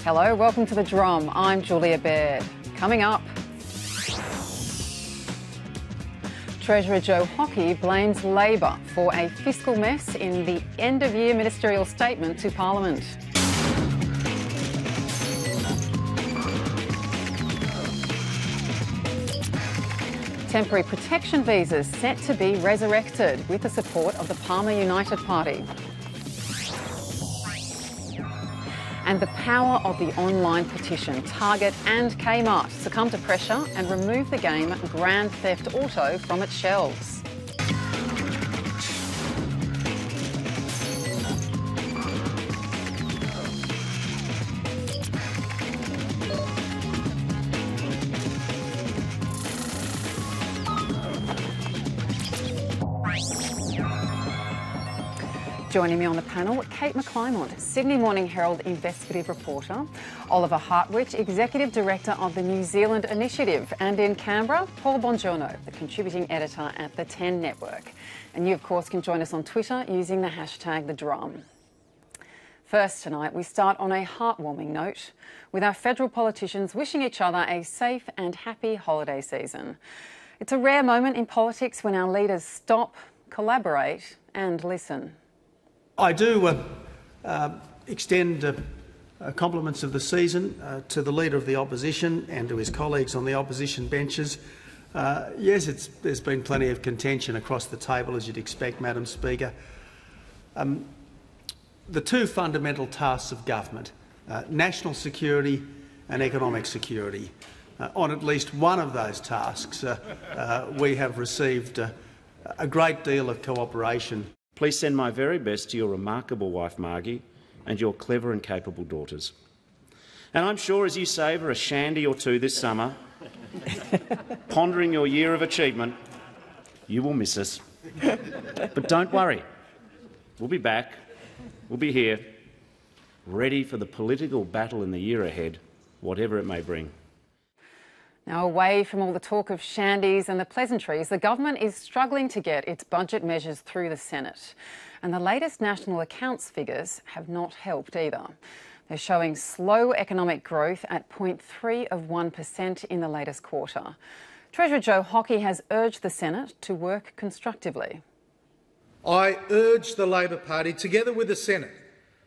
Hello, welcome to The Drum. I'm Julia Baird. Coming up, Treasurer Joe Hockey blames Labor for a fiscal mess in the end-of-year ministerial statement to Parliament. Temporary protection visas set to be resurrected with the support of the Palmer United Party. And the power of the online petition. Target and Kmart succumb to pressure and remove the game Grand Theft Auto from its shelves. Joining me on the panel, Kate McClymont, Sydney Morning Herald investigative reporter, Oliver Hartwich, Executive Director of the New Zealand Initiative, and in Canberra, Paul Bongiorno, the contributing editor at the 10 Network. And you, of course, can join us on Twitter using the hashtag #TheDrum. First tonight, we start on a heartwarming note, with our federal politicians wishing each other a safe and happy holiday season. It's a rare moment in politics when our leaders stop, collaborate and listen. I do extend compliments of the season to the Leader of the Opposition and to his colleagues on the opposition benches. Yes, there's been plenty of contention across the table, as you'd expect, Madam Speaker. The two fundamental tasks of government, national security and economic security. On at least one of those tasks, we have received a great deal of cooperation. Please send my very best to your remarkable wife, Margie, and your clever and capable daughters. And I'm sure as you savour a shandy or two this summer, pondering your year of achievement, you will miss us. But don't worry. We'll be back. We'll be here, ready for the political battle in the year ahead, whatever it may bring. Now, away from all the talk of shandies and the pleasantries, the government is struggling to get its budget measures through the Senate. And the latest national accounts figures have not helped either. They're showing slow economic growth at 0.3% in the latest quarter. Treasurer Joe Hockey has urged the Senate to work constructively. I urge the Labor Party, together with the Senate,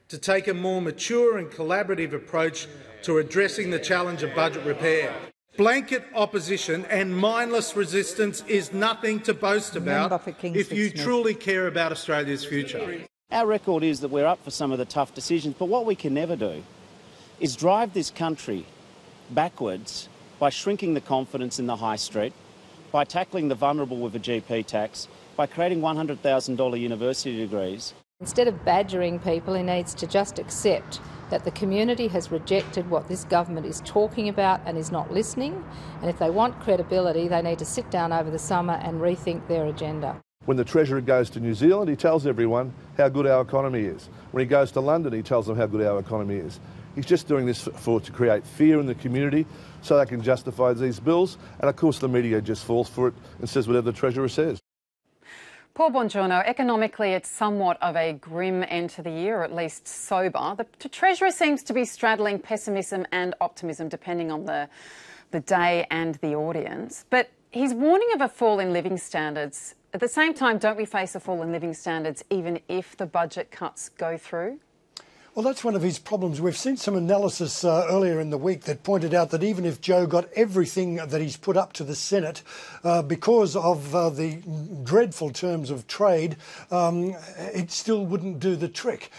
to take a more mature and collaborative approach to addressing the challenge of budget repair. Blanket opposition and mindless resistance is nothing to boast about if you truly care about Australia's future. Our record is that we're up for some of the tough decisions, but what we can never do is drive this country backwards by shrinking the confidence in the high street, by tackling the vulnerable with a GP tax, by creating $100,000 university degrees. Instead of badgering people, he needs to just accept that the community has rejected what this government is talking about and is not listening. And if they want credibility, they need to sit down over the summer and rethink their agenda. When the Treasurer goes to New Zealand, he tells everyone how good our economy is. When he goes to London, he tells them how good our economy is. He's just doing this to create fear in the community so they can justify these bills. And of course the media just falls for it and says whatever the Treasurer says. Paul Bongiorno, economically it's somewhat of a grim end to the year, or at least sober. The Treasurer seems to be straddling pessimism and optimism depending on the day and the audience. But he's warning of a fall in living standards. At the same time, don't we face a fall in living standards even if the budget cuts go through? Well, that's one of his problems. We've seen some analysis earlier in the week that pointed out that even if Joe got everything that he's put up to the Senate, because of the dreadful terms of trade, it still wouldn't do the trick.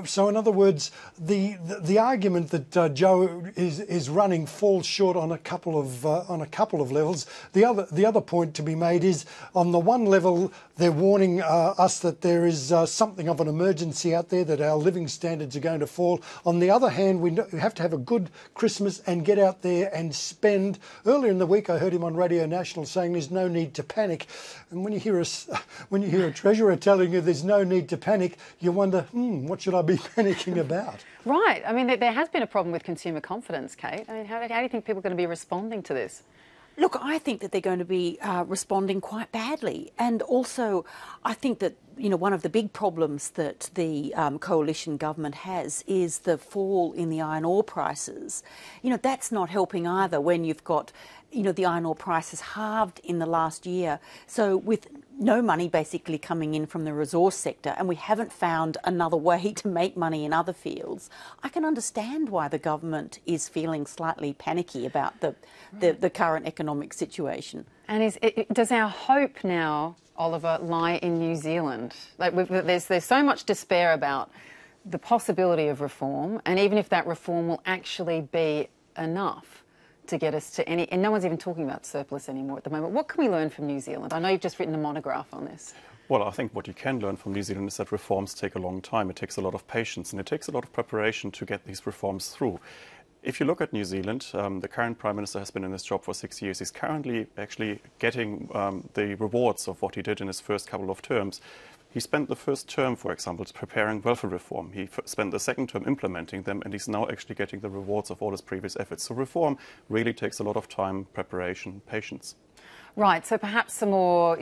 So, in other words, the argument that Joe is running falls short on a couple of levels. The other point to be made is, on the one level, they're warning us that there is something of an emergency out there, that our living standards are going to fall. On the other hand, we have to have a good Christmas and get out there and spend. Earlier in the week, I heard him on Radio National saying there's no need to panic. And when you hear a Treasurer telling you there's no need to panic, you wonder, what should I be panicking about? Right. I mean, there has been a problem with consumer confidence, Kate. I mean, how do you think people are going to be responding to this? Look, I think that they're going to be responding quite badly. And also, I think that, you know, one of the big problems that the coalition government has is the fall in the iron ore prices. You know, that's not helping either when you've got, you know, the iron ore prices halved in the last year. So with no money basically coming in from the resource sector, and we haven't found another way to make money in other fields, I can understand why the government is feeling slightly panicky about the current economic situation. And does our hope now, Oliver, lie in New Zealand? Like there's so much despair about the possibility of reform, and even if that reform will actually be enough to get us to any, and no one's even talking about surplus anymore at the moment. What can we learn from New Zealand? I know you've just written a monograph on this. Well, I think what you can learn from New Zealand is that reforms take a long time. It takes a lot of patience and it takes a lot of preparation to get these reforms through. If you look at New Zealand, the current Prime Minister has been in this job for 6 years. He's currently actually getting the rewards of what he did in his first couple of terms. He spent the first term, for example, preparing welfare reform. He spent the second term implementing them, and he's now actually getting the rewards of all his previous efforts. So reform really takes a lot of time, preparation, patience. Right, so perhaps some more,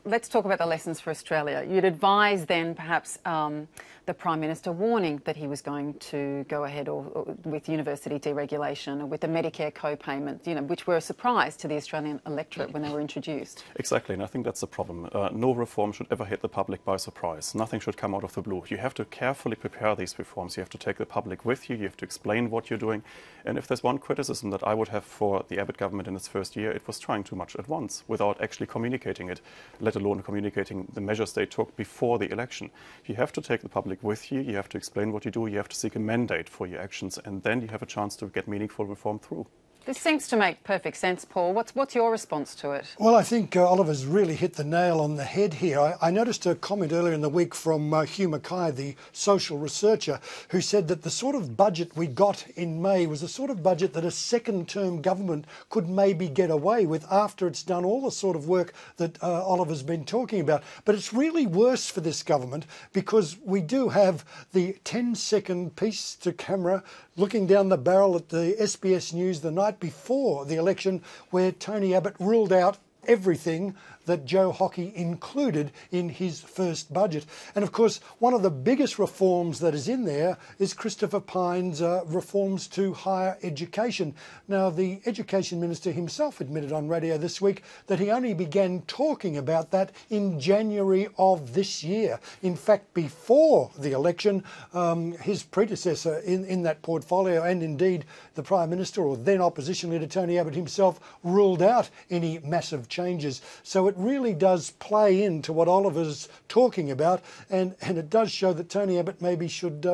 let's talk about the lessons for Australia. You'd advise then perhaps the Prime Minister warning that he was going to go ahead or with university deregulation or with the Medicare co-payment, you know, which were a surprise to the Australian electorate when they were introduced. Exactly, and I think that's the problem. No reform should ever hit the public by surprise. Nothing should come out of the blue. You have to carefully prepare these reforms. You have to take the public with you. You have to explain what you're doing. And if there's one criticism that I would have for the Abbott government in its first year, it was trying too much at once without actually communicating it, let alone communicating the measures they took before the election. You have to take the public with you, you have to explain what you do, you have to seek a mandate for your actions, and then you have a chance to get meaningful reform through. This seems to make perfect sense, Paul. What's your response to it? Well, I think Oliver's really hit the nail on the head here. I noticed a comment earlier in the week from Hugh Mackay, the social researcher, who said that the sort of budget we got in May was the sort of budget that a second-term government could maybe get away with after it's done all the sort of work that Oliver's been talking about. But it's really worse for this government because we do have the 10-second piece to camera looking down the barrel at the SBS News the night before the election, where Tony Abbott ruled out everything that Joe Hockey included in his first budget. And of course, one of the biggest reforms that is in there is Christopher Pyne's reforms to higher education. Now, the Education Minister himself admitted on radio this week that he only began talking about that in January of this year. In fact, before the election, his predecessor in that portfolio, and indeed the Prime Minister or then opposition leader Tony Abbott himself, ruled out any massive changes. So it really does play into what Oliver's talking about, and it does show that Tony Abbott maybe should,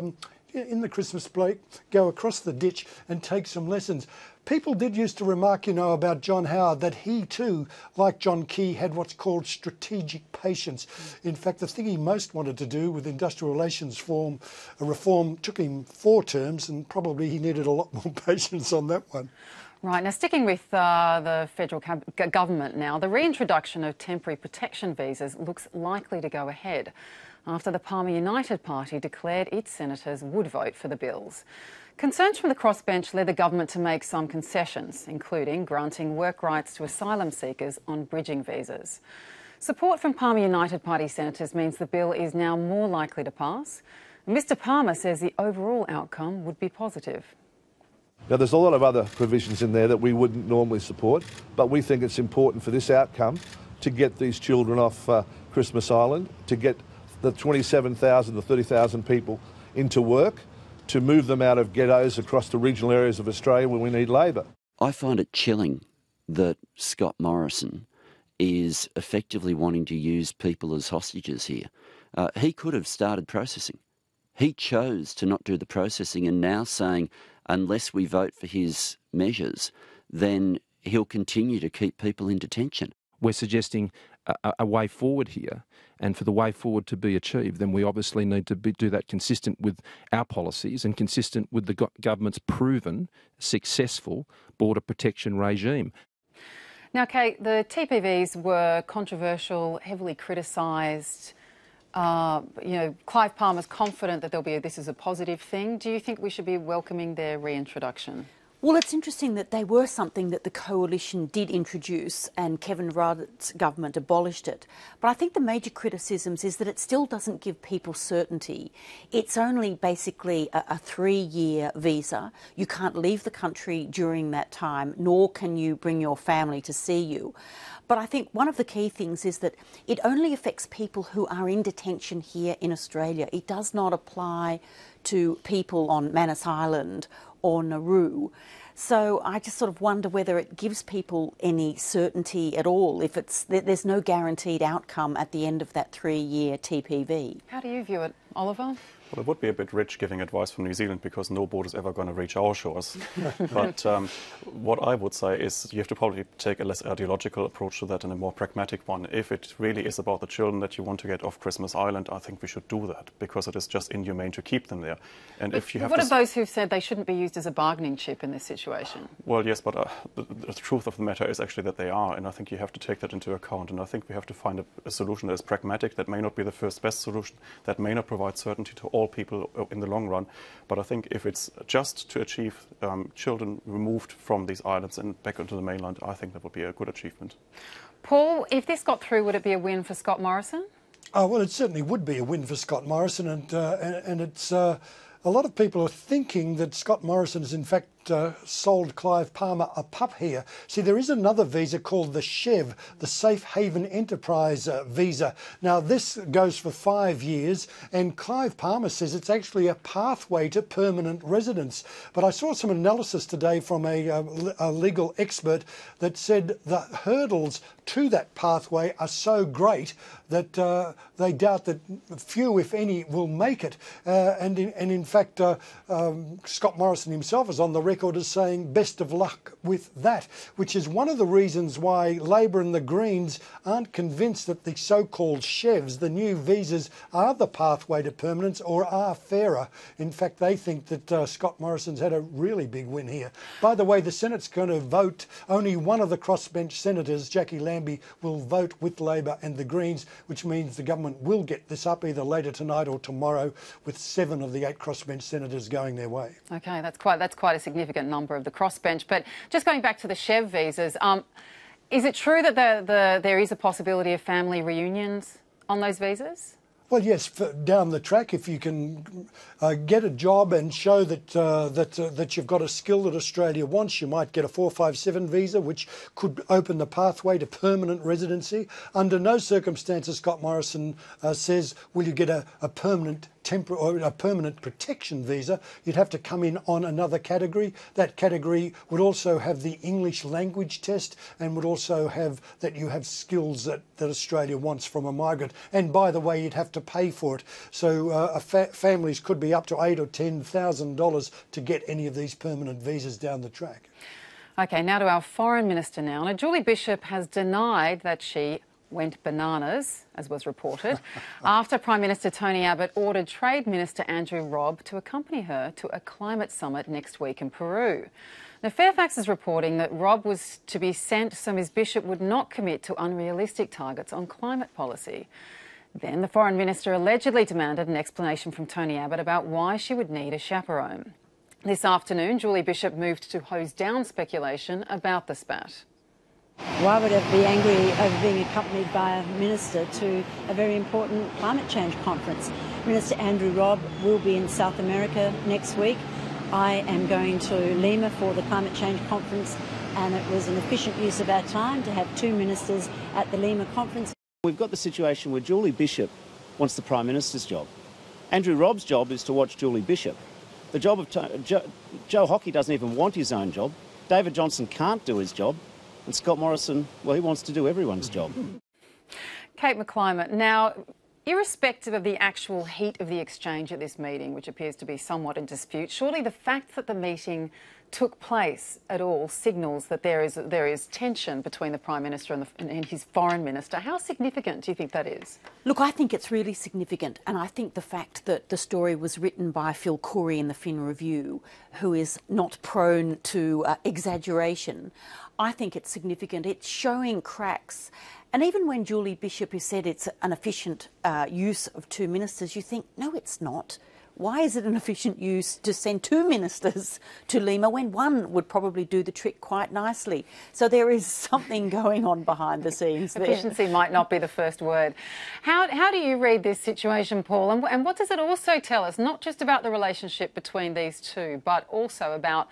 in the Christmas break, go across the ditch and take some lessons. People did used to remark, you know, about John Howard that he too, like John Key, had what's called strategic patience. In fact, the thing he most wanted to do with industrial relations reform took him 4 terms, and probably he needed a lot more patience on that one. Right, now sticking with the federal government now, the reintroduction of temporary protection visas looks likely to go ahead after the Palmer United Party declared its senators would vote for the bills. Concerns from the crossbench led the government to make some concessions, including granting work rights to asylum seekers on bridging visas. Support from Palmer United Party senators means the bill is now more likely to pass. Mr Palmer says the overall outcome would be positive. Now, there's a lot of other provisions in there that we wouldn't normally support, but we think it's important for this outcome to get these children off Christmas Island, to get the 27,000 to 30,000 people into work, to move them out of ghettos across the regional areas of Australia where we need labour. I find it chilling that Scott Morrison is effectively wanting to use people as hostages here. He could have started processing. He chose to not do the processing and now saying, unless we vote for his measures, then he'll continue to keep people in detention. We're suggesting a way forward here, and for the way forward to be achieved, then we obviously need to do that consistent with our policies and consistent with the government's proven, successful border protection regime. Now, Kate, the TPVs were controversial, heavily criticised. You know, Clive Palmer's confident that this is a positive thing. Do you think we should be welcoming their reintroduction? Well, it's interesting that they were something that the coalition did introduce and Kevin Rudd's government abolished it. But I think the major criticisms is that it still doesn't give people certainty. It's only basically a 3-year visa. You can't leave the country during that time, nor can you bring your family to see you. But I think one of the key things is that it only affects people who are in detention here in Australia. It does not apply to people on Manus Island or Nauru. So I just sort of wonder whether it gives people any certainty at all, if there's no guaranteed outcome at the end of that 3-year TPV. How do you view it, Oliver? Well, it would be a bit rich giving advice from New Zealand because no boat is ever going to reach our shores. But what I would say is you have to probably take a less ideological approach to that and a more pragmatic one. If it really is about the children that you want to get off Christmas Island, I think we should do that because it is just inhumane to keep them there. And but if you have what of those who've said they shouldn't be used as a bargaining chip in this situation? Well, yes, but the truth of the matter is actually that they are, and I think you have to take that into account. And I think we have to find a solution that is pragmatic, that may not be the first best solution, that may not provide certainty to all people in the long run. But I think if it's just to achieve children removed from these islands and back onto the mainland, I think that would be a good achievement. Paul, if this got through, would it be a win for Scott Morrison? Oh, well, it certainly would be a win for Scott Morrison, and it's a lot of people are thinking that Scott Morrison has in fact sold Clive Palmer a pup here. See, there is another visa called the SHIV, the Safe Haven Enterprise visa. Now, this goes for 5 years, and Clive Palmer says it's actually a pathway to permanent residence. But I saw some analysis today from a legal expert that said the hurdles to that pathway are so great that they doubt that few, if any, will make it. And in fact, Scott Morrison himself is on the record as saying best of luck with that, which is one of the reasons why Labor and the Greens aren't convinced that the so-called SHIVs, the new visas, are the pathway to permanence or are fairer. In fact, they think that Scott Morrison's had a really big win here. By the way, the Senate's going to vote. Only one of the crossbench senators, Jackie Lambie, will vote with Labor and the Greens, which means the government will get this up either later tonight or tomorrow, with 7 of the 8 crossbench senators going their way. Okay, that's quite a significant number of the crossbench. But just going back to the SHIV visas, is it true that there is a possibility of family reunions on those visas? Well, yes, down the track, if you can get a job and show that you've got a skill that Australia wants, you might get a 457 visa, which could open the pathway to permanent residency. Under no circumstances, Scott Morrison says, will you get a permanent or a permanent protection visa. You'd have to come in on another category. That category would also have the English language test and would also have that you have skills that Australia wants from a migrant. And by the way, you'd have to pay for it. So families could be up to $8,000 or $10,000 to get any of these permanent visas down the track. Okay, now to our Foreign Minister now. Now, Julie Bishop has denied that she went bananas, as was reported, after Prime Minister Tony Abbott ordered Trade Minister Andrew Robb to accompany her to a climate summit next week in Peru. Now, Fairfax is reporting that Robb was to be sent so Ms Bishop would not commit to unrealistic targets on climate policy. Then the Foreign Minister allegedly demanded an explanation from Tony Abbott about why she would need a chaperone. This afternoon, Julie Bishop moved to hose down speculation about the spat. Why would I be angry over being accompanied by a minister to a very important climate change conference? Minister Andrew Robb will be in South America next week. I am going to Lima for the climate change conference, and it was an efficient use of our time to have 2 ministers at the Lima conference. We've got the situation where Julie Bishop wants the Prime Minister's job. Andrew Robb's job is to watch Julie Bishop. The job of Joe Hockey doesn't even want his own job. David Johnson can't do his job. And Scott Morrison, well, he wants to do everyone's job. Kate McClymont, now, irrespective of the actual heat of the exchange at this meeting, which appears to be somewhat in dispute, surely the fact that the meeting took place at all signals that there is tension between the Prime Minister and his Foreign Minister. How significant do you think that is? Look, I think it's really significant, and I think the fact that the story was written by Phil Corey in the Fin Review, who is not prone to exaggeration, I think it's significant. It's showing cracks. And even when Julie Bishop has said it's an efficient use of 2 ministers, you think, no, it's not. why is it an efficient use to send 2 ministers to Lima when one would probably do the trick quite nicely? So there is something going on behind the scenes there. Efficiency might not be the first word. How do you read this situation, Paul? And what does it also tell us, not just about the relationship between these two, but also about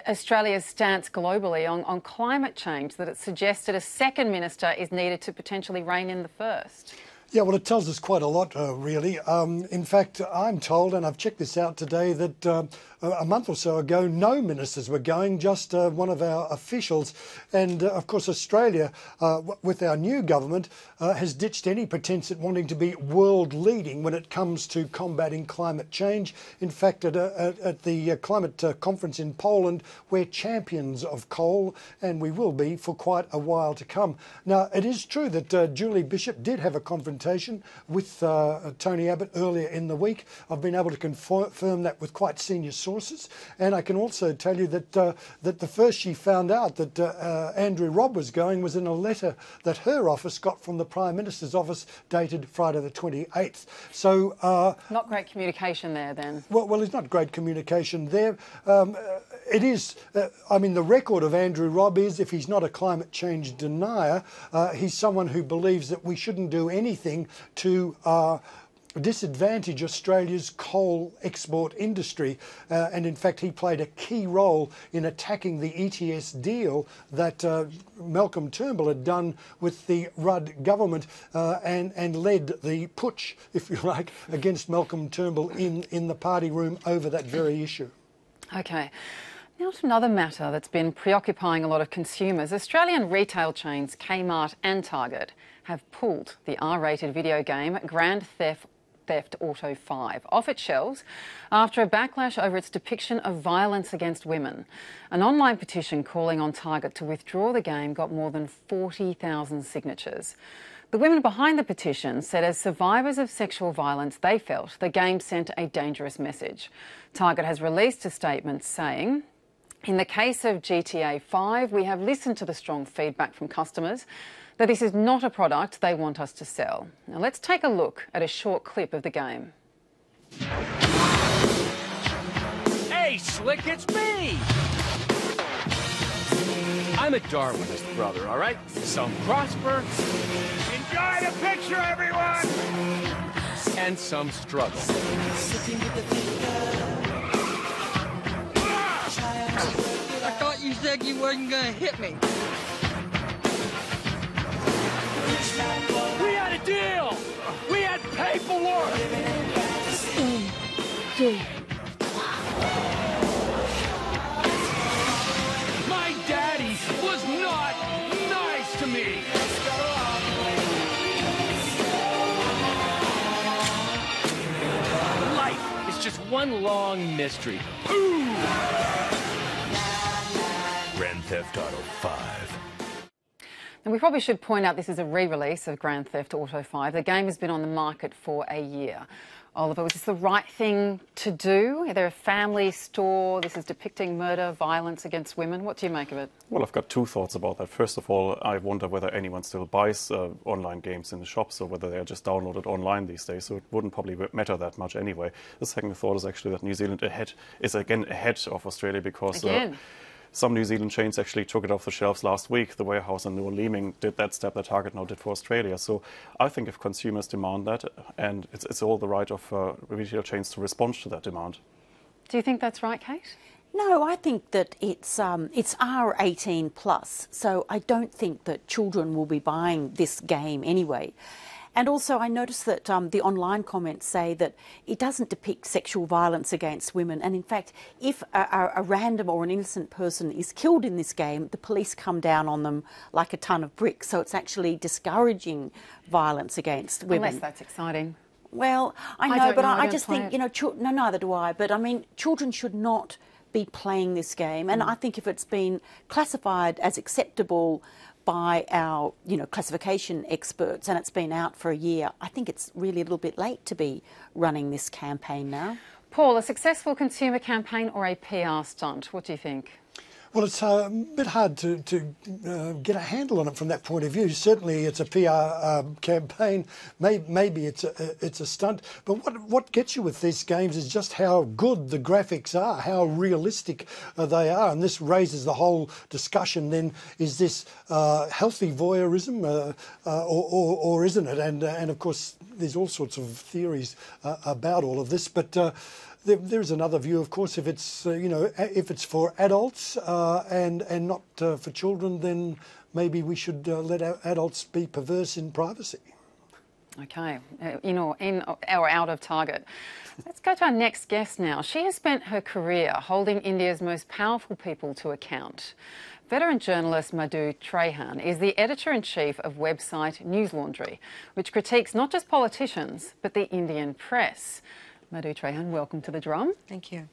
Australia's stance globally on climate change, that it suggested a second minister is needed to potentially rein in the first? Yeah, well, it tells us quite a lot, really. In fact, I'm told, and I've checked this out today, that a month or so ago, no ministers were going, just one of our officials. And, of course, Australia, with our new government, has ditched any pretense at wanting to be world-leading when it comes to combating climate change. In fact, at the climate conference in Poland, we're champions of coal, and we will be for quite a while to come. Now, it is true that Julie Bishop did have a confrontation with Tony Abbott earlier in the week. I've been able to confirm that with quite senior sources, and I can also tell you that that the first she found out that Andrew Robb was going was in a letter that her office got from the Prime Minister's office dated Friday the 28th. So not great communication there then. Well, it's not great communication there. It is, I mean, the record of Andrew Robb is, if he's not a climate change denier, he's someone who believes that we shouldn't do anything to disadvantage Australia's coal export industry. And in fact, he played a key role in attacking the ETS deal that Malcolm Turnbull had done with the Rudd government and led the putsch, if you like, against Malcolm Turnbull in the party room over that very issue. Okay. Now to another matter that's been preoccupying a lot of consumers. Australian retail chains Kmart and Target have pulled the R-rated video game Grand Theft Auto 5 off its shelves after a backlash over its depiction of violence against women. An online petition calling on Target to withdraw the game got more than 40,000 signatures. The women behind the petition said as survivors of sexual violence, they felt the game sent a dangerous message. Target has released a statement saying, "In the case of GTA 5, we have listened to the strong feedback from customers that this is not a product they want us to sell." Now let's take a look at a short clip of the game. Hey, Slick, it's me! I'm a Darwinist, brother, all right? Some prosper. Enjoy the picture, everyone! And some struggle. I thought you said you wasn't gonna hit me. We had a deal! We had paperwork! My daddy was not nice to me! Life is just one long mystery. Ooh! Grand Theft Auto 5. And we probably should point out this is a re-release of Grand Theft Auto 5. The game has been on the market for a year. Oliver, was this the right thing to do? They're a family store. This is depicting murder, violence against women. What do you make of it? Well, I've got two thoughts about that. First of all, I wonder whether anyone still buys online games in the shops or whether they're just downloaded online these days, so it wouldn't probably matter that much anyway. The second thought is actually that New Zealand is again ahead of Australia because some New Zealand chains actually took it off the shelves last week. The Warehouse and New Leeming did that step that Target now did for Australia. So I think if consumers demand that, and it's all the right of retail chains to respond to that demand. Do you think that's right, Kate? No, I think that it's R18 plus, so I don't think that children will be buying this game anyway. And also I noticed that the online comments say that it doesn't depict sexual violence against women. And in fact, if a random or an innocent person is killed in this game, the police come down on them like a ton of bricks. So it's actually discouraging violence against women. Unless that's exciting. Well, I know, but I just think, you know, no, neither do I. But I mean, children should not be playing this game. And I think if it's been classified as acceptable by our, classification experts, and it's been out for a year, I think it's really a little bit late to be running this campaign now. Paul, a successful consumer campaign or a PR stunt? What do you think? Well, it's a bit hard to get a handle on it from that point of view. Certainly, it's a PR campaign. Maybe it's a stunt. But what gets you with these games is just how good the graphics are, how realistic they are, and this raises the whole discussion. Then, is this healthy voyeurism, or isn't it? And of course, there's all sorts of theories about all of this, but. There's another view, of course. If it's if it's for adults and not for children, then maybe we should let our adults be perverse in privacy. Okay, in or out of target. Let's go to our next guest now. She has spent her career holding India's most powerful people to account. Veteran journalist Madhu Trehan is the editor-in-chief of website News Laundry, which critiques not just politicians, but the Indian press. Madhu Trehan, welcome to The Drum. Thank you.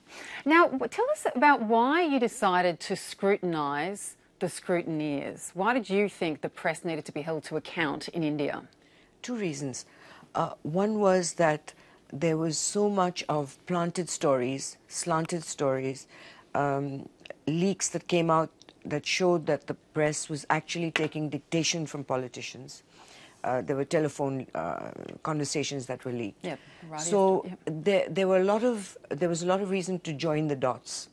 Now, tell us about why you decided to scrutinise the scrutineers. Why did you think the press needed to be held to account in India? Two reasons. One was that there was so much of planted stories, slanted stories, leaks that came out that showed that the press was actually taking dictation from politicians. There were telephone conversations that were leaked. Yep, so yep. there was a lot of reason to join the dots.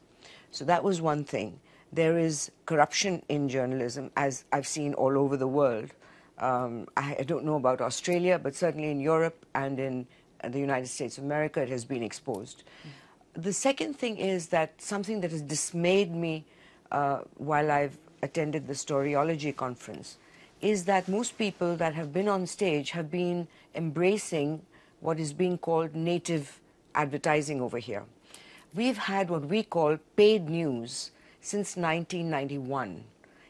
So that was one thing. There is corruption in journalism, as I've seen all over the world. I don't know about Australia, but certainly in Europe and in the United States of America, it has been exposed. The second thing is that something that has dismayed me while I've attended the Storyology conference is that most people that have been on stage have been embracing what is being called native advertising over here. We've had what we call paid news since 1991,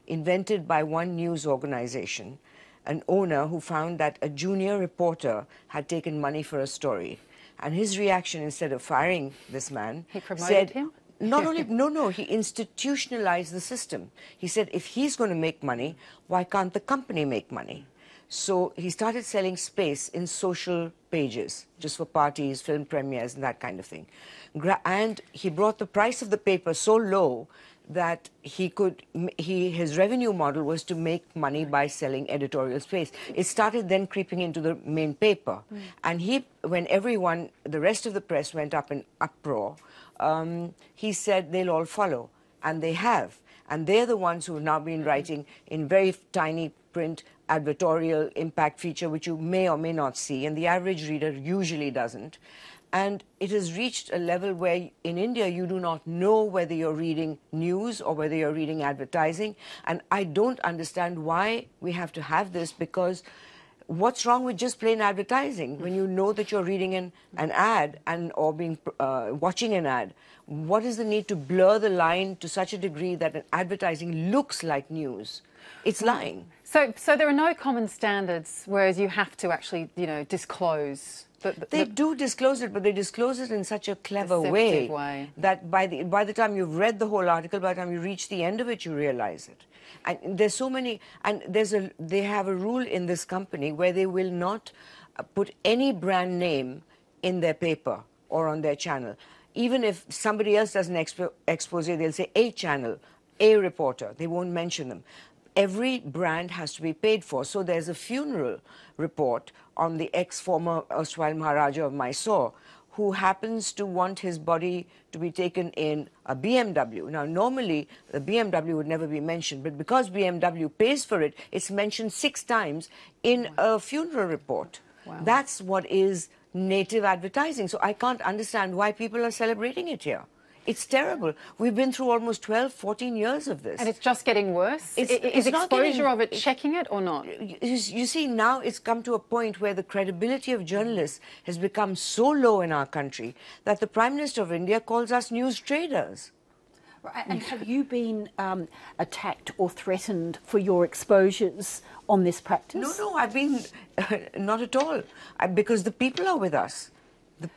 invented by one news organization, an owner who found that a junior reporter had taken money for a story. And his reaction, instead of firing this man, he promoted him? Not only, no, he institutionalized the system. He said, if he's going to make money, why can't the company make money? So he started selling space in social pages, just for parties, film premieres, and that kind of thing. And he brought the price of the paper so low that his revenue model was to make money by selling editorial space. It started then creeping into the main paper. And when the rest of the press went up in uproar, he said they'll all follow, and they have. And they're the ones who have now been writing in very tiny print advertorial impact feature, which you may or may not see, and the average reader usually doesn't. And it has reached a level where in India you do not know whether you're reading news or whether you're reading advertising. And I don't understand why we have to have this, because what's wrong with just plain advertising when you know that you're reading an ad or watching an ad? What is the need to blur the line to such a degree that an advertising looks like news? It's lying. So there are no common standards, whereas you have to actually, disclose. They do disclose it, but they disclose it in such a clever way that by the time you've read the whole article, by the time you reach the end of it, you realize it. And there's so many, and they have a rule in this company where they will not put any brand name in their paper or on their channel. Even if somebody else does an expose, they'll say a channel, a reporter. They won't mention them. Every brand has to be paid for. So there's a funeral report on the ex-former erstwhile Maharaja of Mysore, who happens to want his body to be taken in a BMW. Now, normally, the BMW would never be mentioned, but because BMW pays for it, it's mentioned 6 times in a funeral report. Wow. That's what is native advertising. So I can't understand why people are celebrating it here. It's terrible. We've been through almost 12, 14 years of this. And it's just getting worse? Is exposure of it checking it or not? You see, now it's come to a point where the credibility of journalists has become so low in our country that the Prime Minister of India calls us news traders. And have you been attacked or threatened for your exposures on this practice? No, I've been not at all, because the people are with us.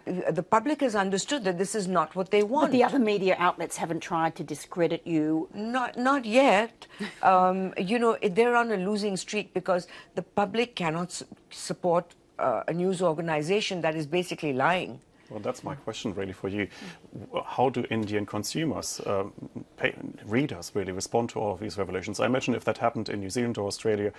The public has understood that this is not what they want. But the other media outlets haven't tried to discredit you? Not yet. They're on a losing streak because the public cannot support a news organization that is basically lying. Well, that's my question really for you. How do Indian consumers, readers really respond to all of these revelations? I imagine if that happened in New Zealand or Australia,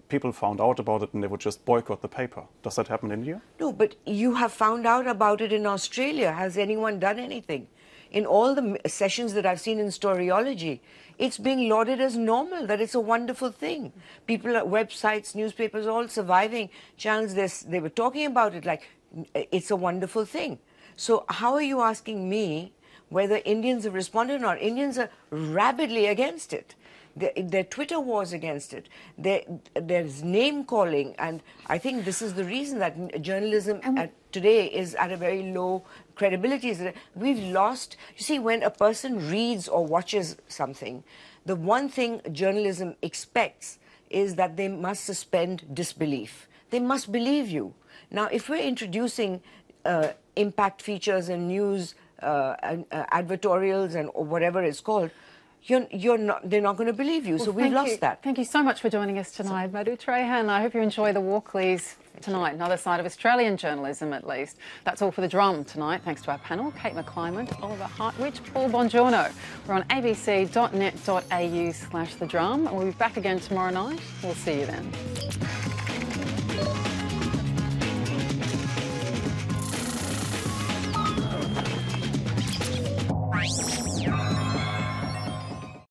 people found out about it and they would just boycott the paper. Does that happen in India? No, but you have found out about it in Australia. Has anyone done anything? In all the sessions that I've seen in Storyology, it's being lauded as normal, that it's a wonderful thing. People at websites, newspapers, all surviving channels, they were talking about it like it's a wonderful thing. So how are you asking me whether Indians have responded or not? Indians are rabidly against it. Their Twitter wars against it. There's name-calling, and I think this is the reason that journalism today is at a very low credibility. We've lost... You see, when a person reads or watches something, the one thing journalism expects is that they must suspend disbelief. They must believe you. Now, if we're introducing impact features and news advertorials and whatever it's called, they're not going to believe you. Well, so we've lost that. Thank you so much for joining us tonight, Madhu Trehan. I hope you enjoy the Walkleys tonight, another side of Australian journalism at least. That's all for The Drum tonight. Thanks to our panel, Kate McClymont, Oliver Hartwich, Paul Bongiorno. We're on abc.net.au/The Drum. We'll be back again tomorrow night. We'll see you then.